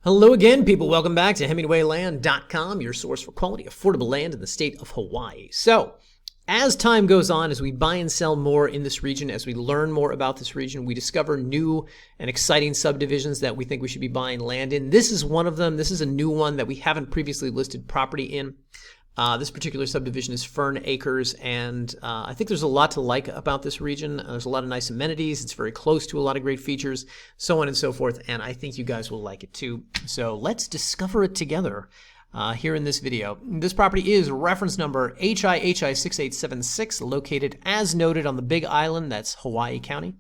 Hello again, people. Welcome back to HemingwayLand.com, your source for quality, affordable land in the state of Hawaii. So, as time goes on, as we buy and sell more in this region, as we learn more about this region, we discover new and exciting subdivisions that we think we should be buying land in. This is one of them. This is a new one that we haven't previously listed property in. This particular subdivision is Fern Acres, and I think there's a lot to like about this region. There's a lot of nice amenities. It's very close to a lot of great features, so on and so forth, and I think you guys will like it too. So let's discover it together here in this video. This property is reference number HIHI6876, located as noted on the Big Island, that's Hawaii County.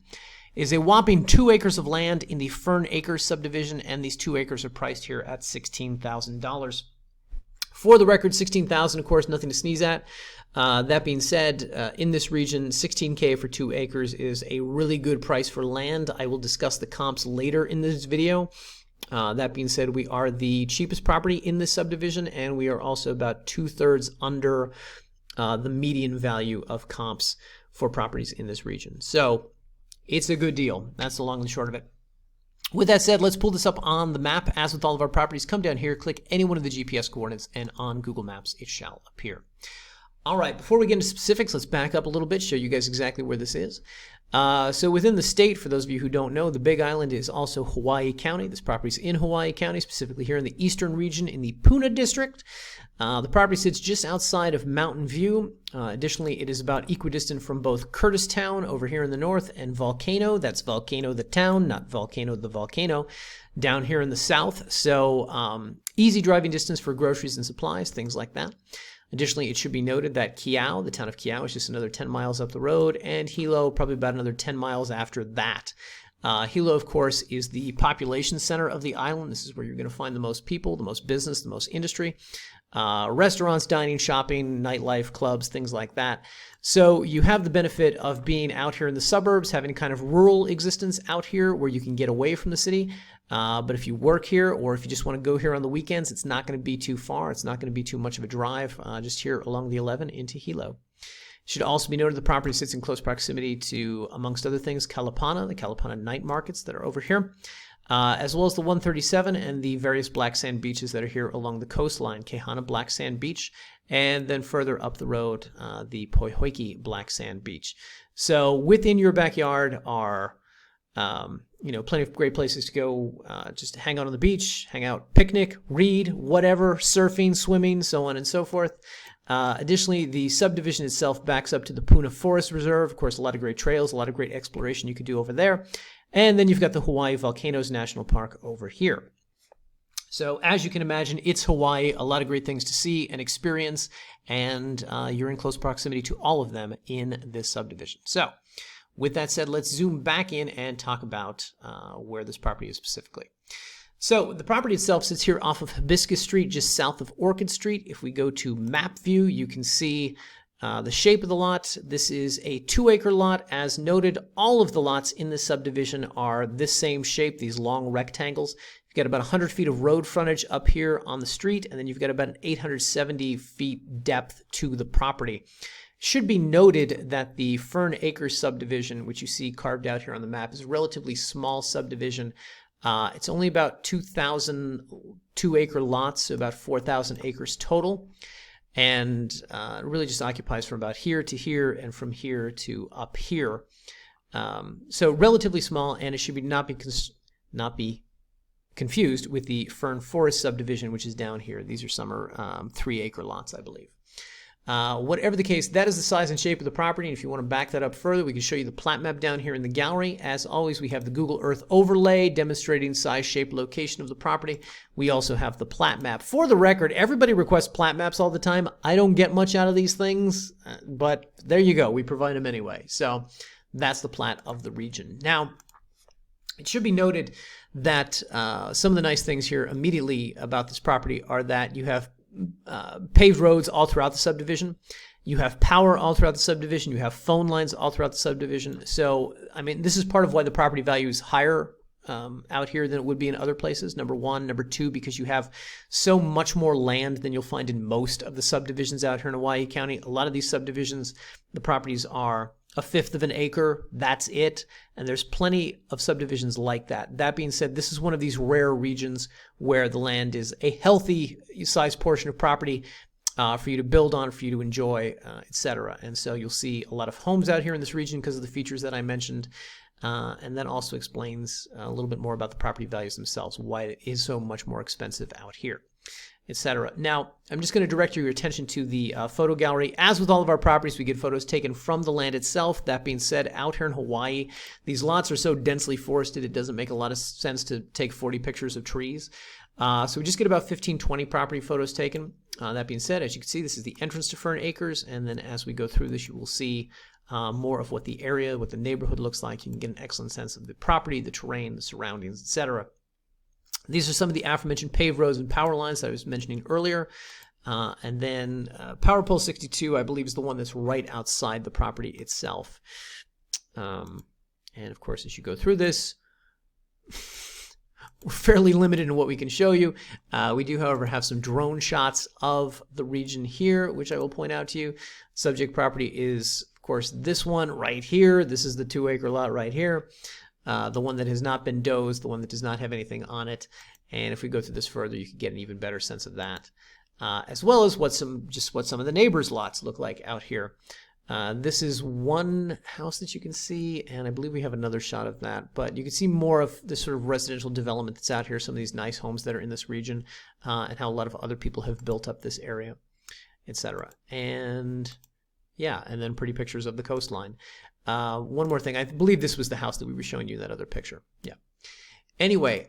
It is a whopping 2 acres of land in the Fern Acres subdivision, and these 2 acres are priced here at $16,000. For the record, $16,000, of course, nothing to sneeze at. That being said, in this region, $16K for 2 acres is a really good price for land. I will discuss the comps later in this video. That being said, we are the cheapest property in this subdivision, and we are also about 2/3 under the median value of comps for properties in this region. So it's a good deal. That's the long and short of it. With that said, let's pull this up on the map. As with all of our properties, come down here, click any one of the GPS coordinates, and on Google Maps it shall appear. All right, before we get into specifics, let's back up a little bit, show you guys exactly where this is. So within the state, for those of you who don't know, the Big Island is also Hawaii County. This property is in Hawaii County, specifically here in the eastern region in the Puna District. The property sits just outside of Mountain View. Additionally, it is about equidistant from both Curtistown over here in the north and Volcano. That's Volcano the town, not Volcano the volcano, down here in the south. So easy driving distance for groceries and supplies, things like that. Additionally, it should be noted that Kiau, the town of Kiau, is just another 10 miles up the road, and Hilo probably about another 10 miles after that. Hilo, of course, is the population center of the island. This is where you're going to find the most people, the most business, the most industry. Restaurants, dining, shopping, nightlife, clubs, things like that. So you have the benefit of being out here in the suburbs, having a kind of rural existence out here where you can get away from the city. But if you work here or if you just want to go here on the weekends, it's not going to be too far. It's not going to be too much of a drive just here along the 11 into Hilo. It should also be noted the property sits in close proximity to, amongst other things, Kalapana, the Kalapana night markets that are over here, as well as the 137 and the various black sand beaches that are here along the coastline, Kehana Black Sand Beach, and then further up the road, the Poihoiki Black Sand Beach. So within your backyard are plenty of great places to go, just hang out on the beach, hang out, picnic, read, whatever, surfing, swimming, so on and so forth. Additionally, the subdivision itself backs up to the Puna Forest Reserve. Of course, a lot of great trails, a lot of great exploration you could do over there. And then you've got the Hawaii Volcanoes National Park over here. So as you can imagine, it's Hawaii, a lot of great things to see and experience, and you're in close proximity to all of them in this subdivision. So with that said, let's zoom back in and talk about where this property is specifically. So the property itself sits here off of Hibiscus Street, just south of Orchid Street. If we go to map view, you can see the shape of the lot. This is a 2-acre lot. As noted, all of the lots in this subdivision are this same shape, these long rectangles. You've got about 100 feet of road frontage up here on the street, and then you've got about an 870 feet depth to the property. Should be noted that the Fern Acres subdivision, which you see carved out here on the map, is a relatively small subdivision. It's only about 2,000 2-acre lots, so about 4,000 acres total, and it really just occupies from about here to here and from here to up here. So relatively small, and it should not be confused with the Fern Forest subdivision, which is down here. These are some 3-acre lots, I believe. Whatever the case, that is the size and shape of the property, and if you want to back that up further, we can show you the plat map down here in the gallery. As always, we have the Google Earth overlay demonstrating size, shape, location of the property. We also have the plat map. For the record, everybody requests plat maps all the time. I don't get much out of these things, but there you go. We provide them anyway. So that's the plat of the region. Now, it should be noted that some of the nice things here immediately about this property are that you have paved roads all throughout the subdivision. You have power all throughout the subdivision. You have phone lines all throughout the subdivision. So, I mean, this is part of why the property value is higher out here than it would be in other places. Number one. Number two, because you have so much more land than you'll find in most of the subdivisions out here in Hawaii County. A lot of these subdivisions, the properties are 1/5 of an acre, that's it. And there's plenty of subdivisions like that. That being said, this is one of these rare regions where the land is a healthy sized portion of property for you to build on, for you to enjoy, etc. And so you'll see a lot of homes out here in this region because of the features that I mentioned. And that also explains a little bit more about the property values themselves, why it is so much more expensive out here, etc. Now, I'm just going to direct your attention to the photo gallery. As with all of our properties, we get photos taken from the land itself. That being said, out here in Hawaii, these lots are so densely forested, it doesn't make a lot of sense to take 40 pictures of trees. So we just get about 15, 20 property photos taken. That being said, as you can see, this is the entrance to Fern Acres, and then as we go through this, you will see more of what the area, what the neighborhood looks like. You can get an excellent sense of the property, the terrain, the surroundings, etc. These are some of the aforementioned paved roads and power lines that I was mentioning earlier. And then Power Pole 62, I believe, is the one that's right outside the property itself. And of course, as you go through this, we're fairly limited in what we can show you. We do, however, have some drone shots of the region here, which I will point out to you. Subject property is, of course, this one right here. This is the 2-acre lot right here. The one that has not been dozed, the one that does not have anything on it. And if we go through this further, you can get an even better sense of that, as well as what some of the neighbors' lots look like out here. This is one house that you can see, and I believe we have another shot of that. But you can see more of the sort of residential development that's out here, some of these nice homes that are in this region, and how a lot of other people have built up this area, etc. And yeah, and then pretty pictures of the coastline. One more thing, I believe this was the house that we were showing you in that other picture. Yeah. Anyway,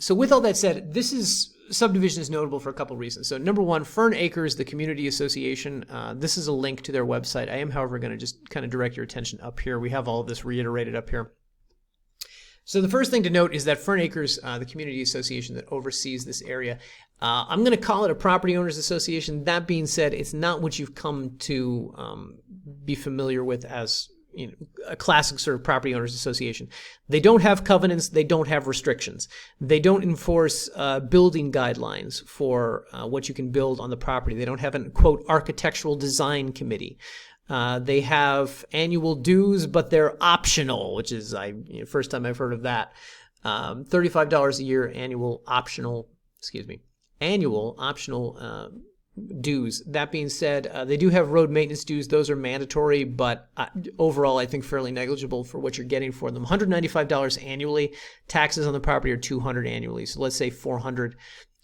so with all that said, this subdivision is notable for a couple reasons. So number one, Fern Acres, the community association, this is a link to their website. I am, however, going to just kind of direct your attention up here. We have all of this reiterated up here. So the first thing to note is that Fern Acres, the community association that oversees this area, I'm going to call it a property owners association. That being said, it's not what you've come to be familiar with as a classic sort of property owners association. They don't have covenants. They don't have restrictions. They don't enforce building guidelines for what you can build on the property. They don't have an, quote, architectural design committee. They have annual dues, but they're optional, which is first time I've heard of that. $35 a year annual optional dues. That being said, they do have road maintenance dues. Those are mandatory, but overall I think fairly negligible for what you're getting for them. $195 annually. Taxes on the property are $200 annually. So let's say $400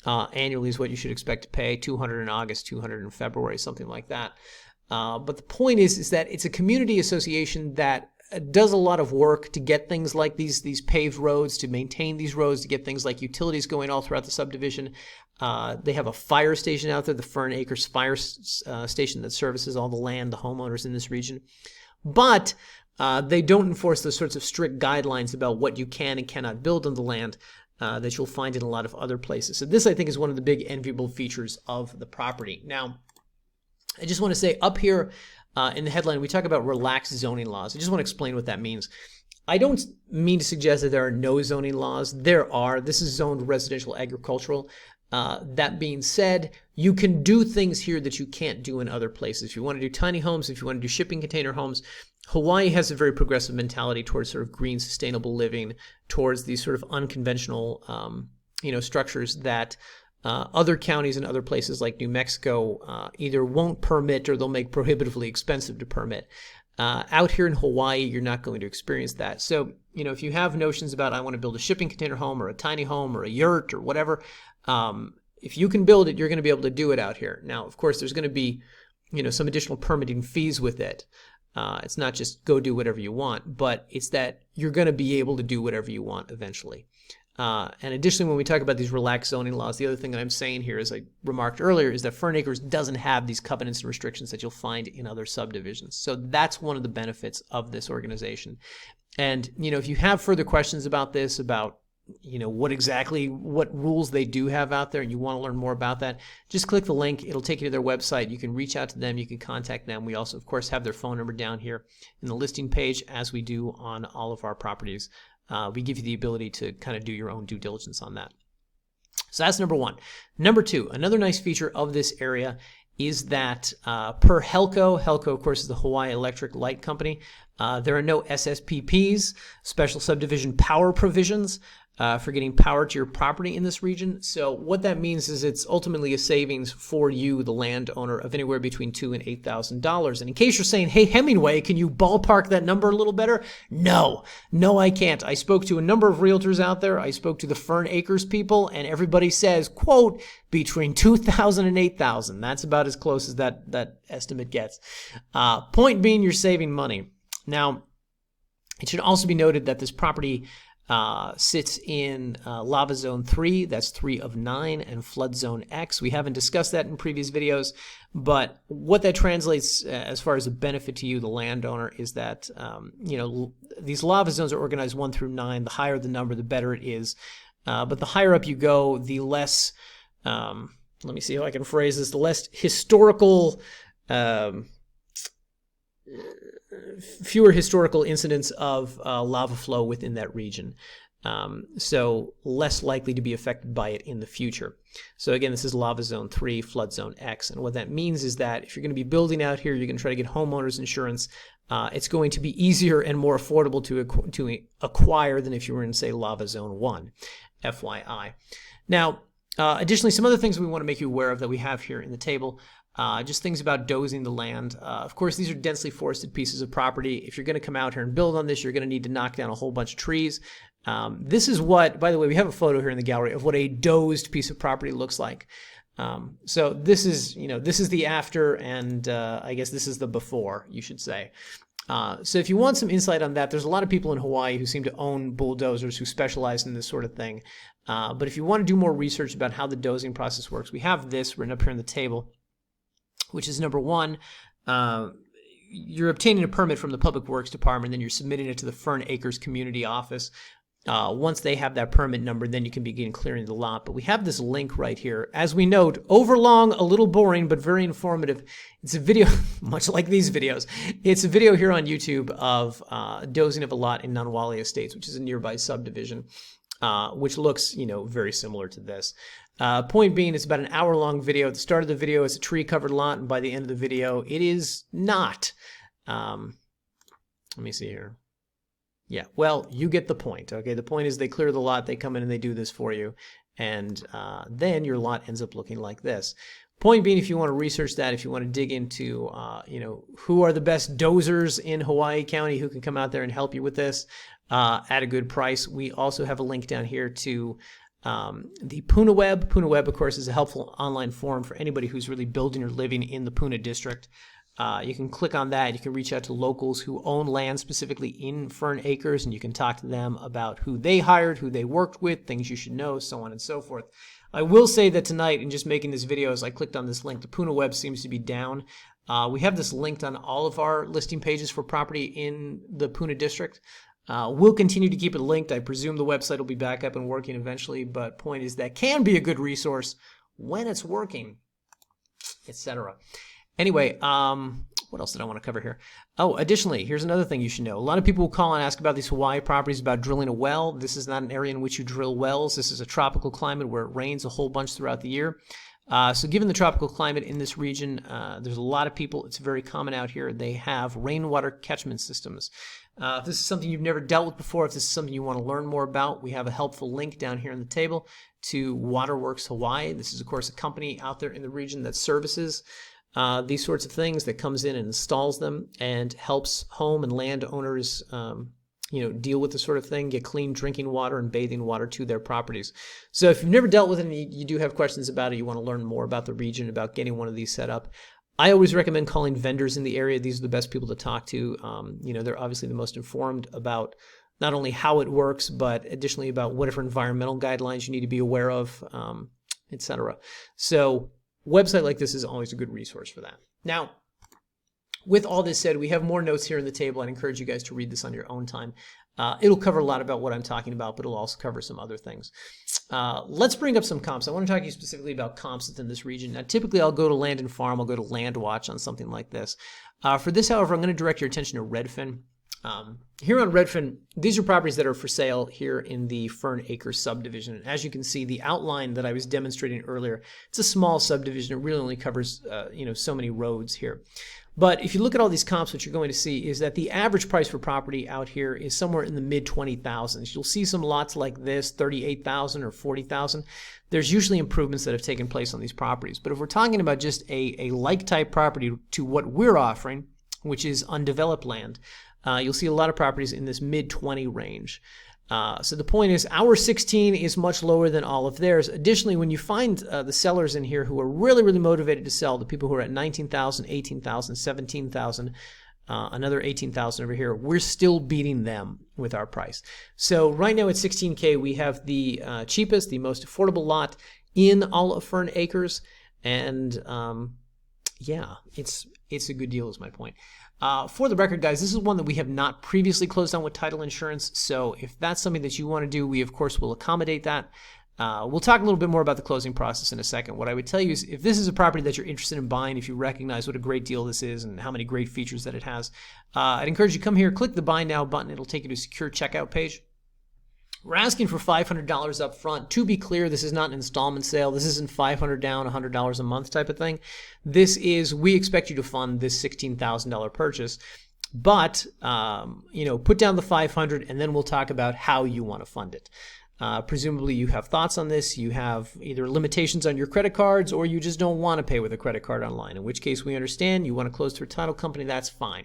annually is what you should expect to pay. $200 in August, $200 in February, something like that. But the point is that it's a community association that does a lot of work to get things like these paved roads, to maintain these roads, to get things like utilities going all throughout the subdivision. They have a fire station out there, the Fern Acres fire station that services all the land, the homeowners in this region. But they don't enforce those sorts of strict guidelines about what you can and cannot build on the land that you'll find in a lot of other places. So this, I think, is one of the big enviable features of the property. Now, I just want to say up here in the headline, we talk about relaxed zoning laws. I just want to explain what that means. I don't mean to suggest that there are no zoning laws. There are. This is zoned residential agricultural. That being said, you can do things here that you can't do in other places. If you want to do tiny homes, if you want to do shipping container homes, Hawaii has a very progressive mentality towards sort of green, sustainable living, towards these sort of unconventional, structures that other counties and other places like New Mexico either won't permit or they'll make prohibitively expensive to permit. Out here in Hawaii, you're not going to experience that. So, if you have notions about I want to build a shipping container home or a tiny home or a yurt or whatever, if you can build it, you're going to be able to do it out here. Now, of course, there's going to be, some additional permitting fees with it. It's not just go do whatever you want, but it's that you're going to be able to do whatever you want eventually. And additionally, when we talk about these relaxed zoning laws, the other thing that I'm saying here, as I remarked earlier, is that Fern Acres doesn't have these covenants and restrictions that you'll find in other subdivisions. So that's one of the benefits of this organization. And, if you have further questions about this, about, what rules they do have out there, and you want to learn more about that, just click the link. It'll take you to their website. You can reach out to them. You can contact them. We also, of course, have their phone number down here in the listing page, as we do on all of our properties. We give you the ability to kind of do your own due diligence on that. So that's number one. Number two, another nice feature of this area is that per Helco, of course, is the Hawaii Electric Light Company, there are no SSPPs, special subdivision power provisions, for getting power to your property in this region. So what that means is it's ultimately a savings for you, the landowner, of anywhere between $2,000 and $8,000. And in case you're saying, hey, Hemingway, can you ballpark that number a little better? No, I can't. I spoke to a number of realtors out there. I spoke to the Fern Acres people, and everybody says, quote, between $2,000 and $8,000. That's about as close as that estimate gets. Point being, you're saving money. Now, it should also be noted that this property sits in lava zone 3, that's 3 of 9, and flood zone X. We haven't discussed that in previous videos, but what that translates as far as a benefit to you, the landowner, is that these lava zones are organized 1 through 9. The higher the number, the better it is. But the higher up you go, the less, let me see how I can phrase this, the less historical, fewer historical incidents of lava flow within that region. So less likely to be affected by it in the future. So again, this is lava zone 3, flood zone X. And what that means is that if you're going to be building out here, you're going to try to get homeowners insurance. It's going to be easier and more affordable to acquire than if you were in, say, lava zone 1, FYI. Now, additionally, some other things we want to make you aware of that we have here in the table. Just things about dozing the land. Of course, these are densely forested pieces of property. If you're going to come out here and build on this, you're going to need to knock down a whole bunch of trees. This is what, by the way, we have a photo here in the gallery of what a dozed piece of property looks like. So this is, this is the after, and I guess this is the before, you should say. So if you want some insight on that, there's a lot of people in Hawaii who seem to own bulldozers who specialize in this sort of thing. But if you want to do more research about how the dozing process works, we have this written up here on the table, which is number 1, you're obtaining a permit from the Public Works Department, then you're submitting it to the Fern Acres Community Office. Once they have that permit number, then you can begin clearing the lot. But we have this link right here. As we note, overlong, a little boring, but very informative. It's a video, much like these videos. It's a video here on YouTube of dozing of a lot in Nanwali Estates, which is a nearby subdivision, which looks, very similar to this. Point being, it's about an hour-long video. At the start of the video, it's a tree-covered lot, and by the end of the video, it is not. Let me see here. Yeah, well, you get the point, okay? The point is they clear the lot, they come in and they do this for you, and then your lot ends up looking like this. Point being, if you want to research that, if you want to dig into, who are the best dozers in Hawaii County who can come out there and help you with this at a good price, we also have a link down here to the Puna Web. Puna Web, of course, is a helpful online forum for anybody who's really building or living in the Puna District. You can click on that. You can reach out to locals who own land specifically in Fern Acres, and you can talk to them about who they hired, who they worked with, things you should know, so on and so forth. I will say that tonight, in just making this video, as I clicked on this link, the Puna Web seems to be down. We have this linked on all of our listing pages for property in the Puna District. We'll continue to keep it linked. I presume the website will be back up and working eventually, but point is that can be a good resource when it's working, etc. Anyway, what else did I want to cover here? Oh, additionally, here's another thing you should know. A lot of people will call and ask about these Hawaii properties about drilling a well. This is not an area in which you drill wells. This is a tropical climate where it rains a whole bunch throughout the year. So given the tropical climate in this region, there's a lot of people, it's very common out here, they have rainwater catchment systems. If this is something you've never dealt with before, if this is something you want to learn more about, we have a helpful link down here on the table to Waterworks Hawaii. This is, of course, a company out there in the region that services these sorts of things, that comes in and installs them and helps home and landowners deal with this sort of thing, get clean drinking water and bathing water to their properties. So if you've never dealt with it and you do have questions about it, you want to learn more about the region, about getting one of these set up, I always recommend calling vendors in the area. These are the best people to talk to. They're obviously the most informed about not only how it works, but additionally about whatever environmental guidelines you need to be aware of, etc. So a website like this is always a good resource for that. Now, with all this said, we have more notes here in the table. I'd encourage you guys to read this on your own time. It'll cover a lot about what I'm talking about, but it'll also cover some other things. Let's bring up some comps. I want to talk to you specifically about comps within this region. Now, typically, I'll go to Land and Farm. I'll go to Land Watch on something like this. For this, however, I'm going to direct your attention to Redfin. Here on Redfin, these are properties that are for sale here in the Fern Acres subdivision. And as you can see, the outline that I was demonstrating earlier, it's a small subdivision. It really only covers, so many roads here. But if you look at all these comps, what you're going to see is that the average price for property out here is somewhere in the mid 20,000s. You'll see some lots like this, 38,000 or 40,000. There's usually improvements that have taken place on these properties. But if we're talking about just a like type property to what we're offering, which is undeveloped land, you'll see a lot of properties in this mid 20 range. So the point is, our 16 is much lower than all of theirs. Additionally, when you find the sellers in here who are really, really motivated to sell, the people who are at 19,000, 18,000, 17,000, another 18,000 over here, we're still beating them with our price. So right now at 16K, we have the cheapest, the most affordable lot in all of Fern Acres. And yeah, it's a good deal is my point. For the record, guys, this is one that we have not previously closed on with title insurance. So if that's something that you want to do, we, of course, will accommodate that. We'll talk a little bit more about the closing process in a second. What I would tell you is if this is a property that you're interested in buying, if you recognize what a great deal this is and how many great features that it has, I'd encourage you to come here, click the Buy Now button. It'll take you to a secure checkout page. We're asking for $500 up front. To be clear, this is not an installment sale. This isn't $500 down, $100 a month type of thing. This is, we expect you to fund this $16,000 purchase. But, put down the $500 and then we'll talk about how you want to fund it. Presumably you have thoughts on this. You have either limitations on your credit cards or you just don't want to pay with a credit card online, in which case we understand. You want to close through a title company, that's fine.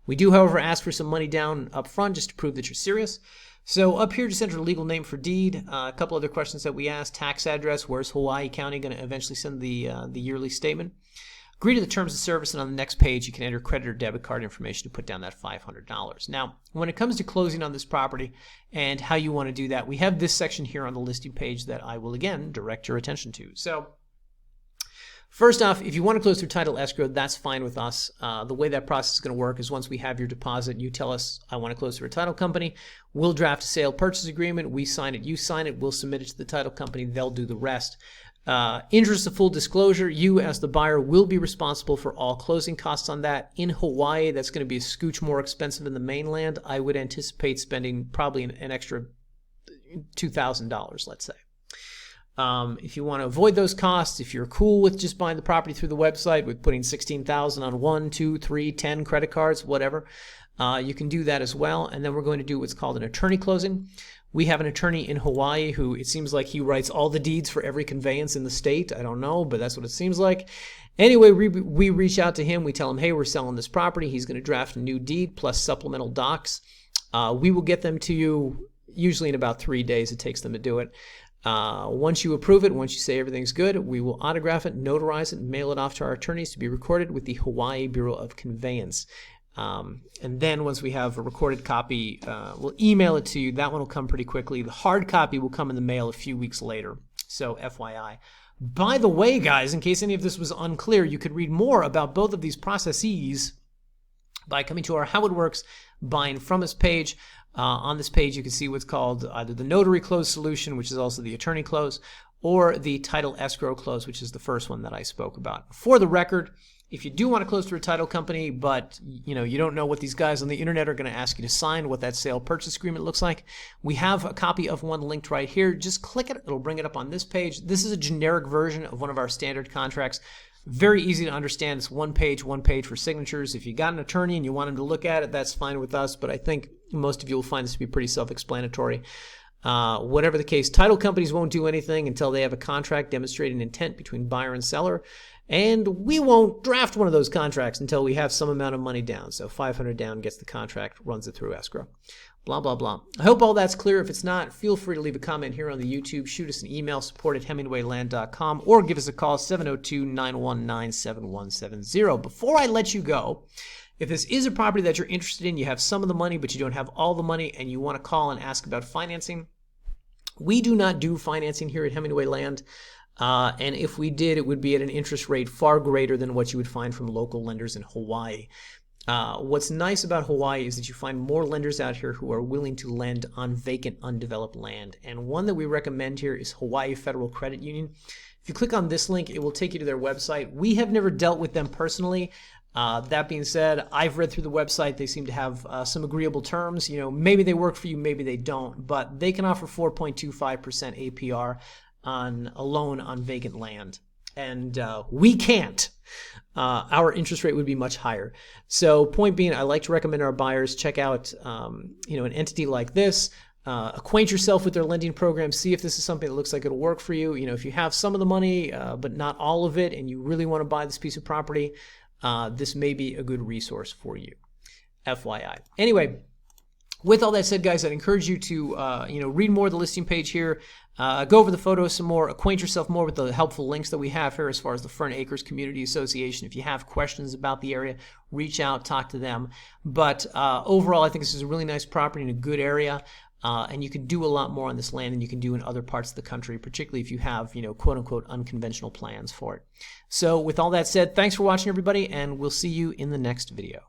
We do, however, ask for some money down up front just to prove that you're serious. So up here, just enter legal name for deed. A couple other questions that we asked. Tax address. Where's Hawaii County going to eventually send the yearly statement? Agree to the terms of service, and on the next page, you can enter credit or debit card information to put down that $500. Now, when it comes to closing on this property and how you want to do that, we have this section here on the listing page that I will, again, direct your attention to. So first off, if you want to close through title escrow, that's fine with us. The way that process is going to work is once we have your deposit, you tell us, I want to close through a title company. We'll draft a sale purchase agreement. We sign it, you sign it. We'll submit it to the title company. They'll do the rest. Interest of full disclosure, you as the buyer will be responsible for all closing costs on that. In Hawaii, that's going to be a scooch more expensive than the mainland. I would anticipate spending probably an extra $2,000, let's say. If you want to avoid those costs, if you're cool with just buying the property through the website with putting $16,000 on 1, 2, 3, 10 credit cards, whatever, you can do that as well. And then we're going to do what's called an attorney closing. We have an attorney in Hawaii who it seems like he writes all the deeds for every conveyance in the state. I don't know, but that's what it seems like. Anyway, we reach out to him. We tell him, hey, we're selling this property. He's going to draft a new deed plus supplemental docs. We will get them to you usually in about 3 days. It takes them to do it. Once you approve it, once you say everything's good, we will autograph it, notarize it, and mail it off to our attorneys to be recorded with the Hawaii Bureau of Conveyance. And then once we have a recorded copy, we'll email it to you. That one will come pretty quickly. The hard copy will come in the mail a few weeks later. So FYI. By the way, guys, in case any of this was unclear, you could read more about both of these processes by coming to our How It Works Buying From Us page. On this page, you can see what's called either the notary close solution, which is also the attorney close, or the title escrow close, which is the first one that I spoke about. For the record, if you do want to close through a title company, but you don't know what these guys on the internet are going to ask you to sign, what that sale purchase agreement looks like, we have a copy of one linked right here. Just click it. It'll bring it up on this page. This is a generic version of one of our standard contracts. Very easy to understand. It's one page for signatures. If you got an attorney and you want him to look at it, that's fine with us. But I think most of you will find this to be pretty self-explanatory. Whatever the case, title companies won't do anything until they have a contract demonstrating intent between buyer and seller. And we won't draft one of those contracts until we have some amount of money down. So $500 down gets the contract, runs it through escrow. Blah, blah, blah. I hope all that's clear. If it's not, feel free to leave a comment here on the YouTube. Shoot us an email, support@hemingwayland.com, or give us a call, 702-919-7170. Before I let you go, if this is a property that you're interested in, you have some of the money, but you don't have all the money, and you want to call and ask about financing, we do not do financing here at Hemingway Land. And if we did, it would be at an interest rate far greater than what you would find from local lenders in Hawaii. What's nice about Hawaii is that you find more lenders out here who are willing to lend on vacant, undeveloped land. And one that we recommend here is Hawaii Federal Credit Union. If you click on this link, it will take you to their website. We have never dealt with them personally. That being said, I've read through the website. They seem to have some agreeable terms. You know, maybe they work for you, maybe they don't, but they can offer 4.25% APR on a loan on vacant land. And we can't. Our interest rate would be much higher. So point being, I like to recommend our buyers check out you know, an entity like this. Acquaint yourself with their lending program. See if this is something that looks like it'll work for you. You know, if you have some of the money, but not all of it, and you really want to buy this piece of property, this may be a good resource for you. FYI. Anyway, with all that said, guys, I'd encourage you to you know, read more of the listing page here. Go over the photos some more, acquaint yourself more with the helpful links that we have here as far as the Fern Acres Community Association. If you have questions about the area, reach out, talk to them. But overall, I think this is a really nice property in a good area. And you can do a lot more on this land than you can do in other parts of the country, particularly if you have, you know, quote unquote unconventional plans for it. So with all that said, thanks for watching, everybody, and we'll see you in the next video.